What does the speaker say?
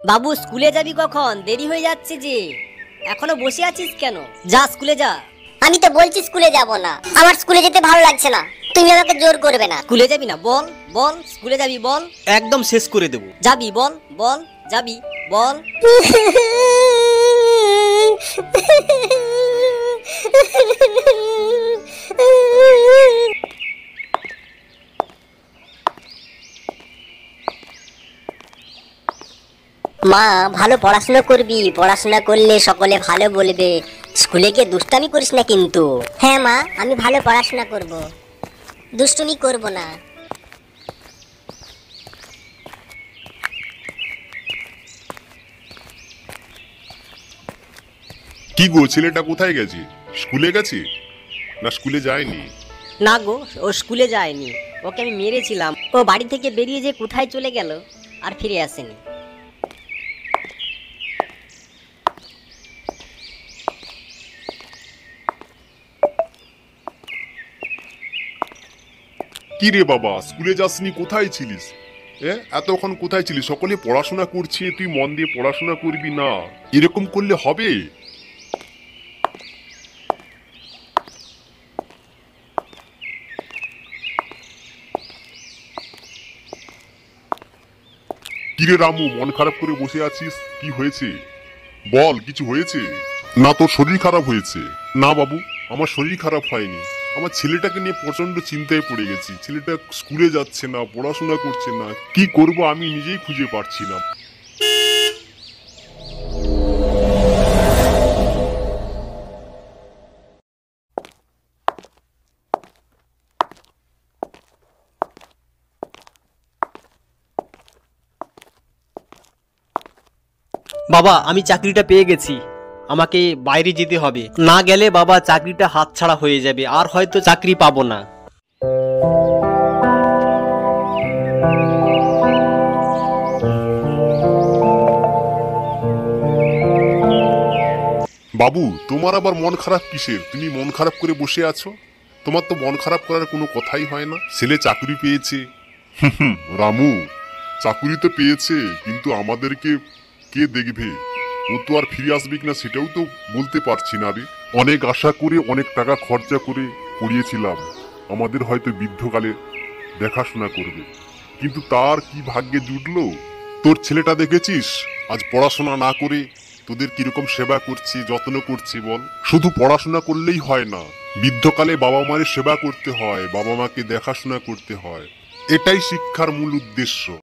বাবু স্কুলে যাবি কখন? দেরি হয়ে যাচ্ছে যে, এখনো বসে আছিস কেন? যা স্কুলে যা। আমি তো বলছি স্কুলে যাব না, আমার স্কুলে যেতে ভালো লাগছে না, তুমি আমাকে জোর করবে না। স্কুলে যাবি না? বল বল, স্কুলে যাবি বল। একদম শেষ করে দেব। যাবি বল বল, যাবি বল। মা, ভালো পড়াশোনা করবি, পড়াশোনা করলে সকলে ভালো বলবে। স্কুলে গিয়ে দুষ্টামি করিস না কিন্তু। হ্যাঁ মা, আমি ভালো পড়াশোনা করব, দুষ্টুমি করব না। কি গো, ছেলেটা কোথায় গেছে? স্কুলে গেছে না স্কুলে যায়নি? না গো, ও স্কুলে যায়নি, ওকে আমি মেরেছিলাম। ও বাড়ি থেকে বেরিয়ে যে কোথায় চলে গেল, আর ফিরে আসেনি। কি রে বাবা, স্কুলে যাসনি, কোথায় ছিলিস? এতক্ষণ কোথায় ছিলিস? সকলে পড়াশোনা করছে, তুই মন দিয়ে পড়াশোনা করবি না? এরকম করলে হবে? কিরে রামু, মন খারাপ করে বসে আছিস, কি হয়েছে? বল, কিছু হয়েছে? না তোর শরীর খারাপ হয়েছে? না বাবু, আমার শরীর খারাপ হয়নি। আমার ছেলেটাকে নিয়ে প্রচন্ড চিন্তায় পড়ে গেছি। ছেলেটা স্কুলে যাচ্ছে না, পড়াশোনা করছে না, কি করব আমি নিজেই খুঁজে পাচ্ছি না। বাবা, আমি চাকরিটা পেয়ে গেছি। আমাকে বাইরে যেতে হবে, না গেলে বাবা চাকরিটা হাতছাড়া হয়ে যাবে, আর হয়তো চাকরি পাবো না। বাবু, তোমার আবার মন খারাপ কিসের? তুমি মন খারাপ করে বসে আছো? তোমার তো মন খারাপ করার কোনো কথাই হয় না। ছেলে চাকরি পেয়েছে। রামু, চাকরি তো পেয়েছে, কিন্তু আমাদেরকে কে দেখবে? ও তো আর ফিরে আসবে কিনা সেটাও তো বলতে পারছি না রে। অনেক আশা করে, অনেক টাকা খরচা করে পড়িয়েছিলাম, আমাদের হয়তো বৃদ্ধকালে দেখাশোনা করবে, কিন্তু তার কি ভাগ্যে জুটলো? তোর ছেলেটা দেখেছিস আজ পড়াশোনা না করে তোদের কিরকম সেবা করছে, যত্ন করছে বল? শুধু পড়াশোনা করলেই হয় না, বৃদ্ধকালে বাবা মায়ের সেবা করতে হয়, বাবা মাকে দেখাশোনা করতে হয়। এটাই শিক্ষার মূল উদ্দেশ্য।